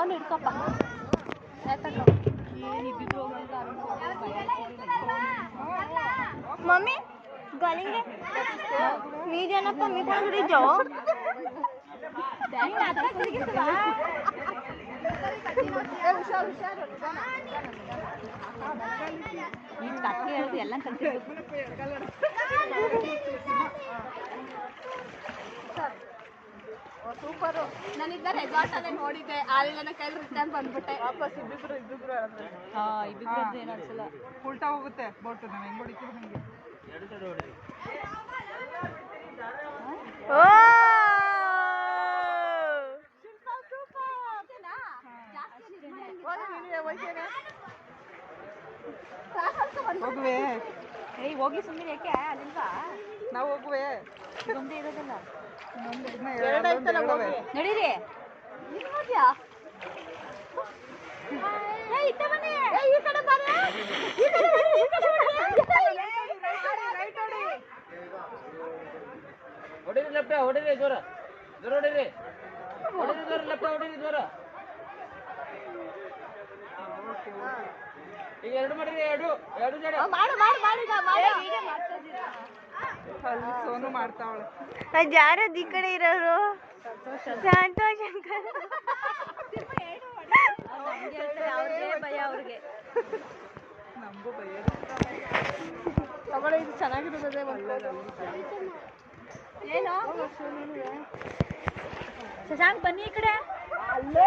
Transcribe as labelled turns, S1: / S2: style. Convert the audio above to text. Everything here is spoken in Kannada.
S1: ಫೋನ್ ಇಡ್ಕೊಪ್ಪ मम्मी गलेंगे मी जाना पण मी कोण घरी जाऊ ನೀನು ಕತ್ತಿ ಹೇಳೋದು ಎಲ್ಲ ಕಲ್ತಿರ್ಬೇಕು ಸೂಪರು ನಾನಿದ್ದ ರೆಸಾರ್ಟ್ ಅಲ್ಲೇ ನೋಡಿದ್ದೆ ಆಳಿನ ಕೈ ರಿಟರ್ನ್ ಬಂದ್ಬಿಟ್ಟೆ ವಾಪಸ್ ಇಬ್ಬಿಬ್ರು ಏನು ಅನ್ಸಲ್ಲ ಉಲ್ಟಾ ಹೋಗುತ್ತೆ ಬೋಟ್ ನಾವು ಹೆಂಗ್ ಹೊಡಿತೀವಿ ಹಂಗೆ ಹೋಗುವೆ ಏಯ್ ಹೋಗಿ ಸುಮ್ಮನೆ ಯಾಕೆ ಅಲ್ಲಿಲ್ವಾ ನಾವು ಹೋಗುವೆ ಒಂದೇ ಇರೋದಲ್ಲ ನಡೀರಿ ನೋಡ್ಯಾ ಈ ಕಡೆ
S2: ಹೊಡಿರಿ ಲೆಫ್ಟ್ ಹೊಡಿರಿ ಜೋರ ಜೋರ ಹೊಡಿರಿ ಹೊಡಿರಿ ಜೋರ ಲೆಫ್ಟ್ ಹೊಡಿರಿ ಜೋರ ಈಗ ಎರಡು ಮಾಡಿರಿ ಎರಡು ಜಡ ಸೋನು ಮಾಡ್ತಾವಳೆ
S1: ಜಾರದ್ ಈ ಕಡೆ ಇರೋರು ಸಂತೋಷ್ ಅಂಕಲ್ ಭಯ ಅವ್ರಿಗೆ
S2: ನಮಗೂ ಭಯ
S1: ತಗೊಳ್ಳಿ ಇದು ಚೆನ್ನಾಗಿರ್ತದೆ ಏನು ಶಶಾಂಕ್ ಬನ್ನಿ ಈ ಕಡೆ ಅಲ್ಲೇ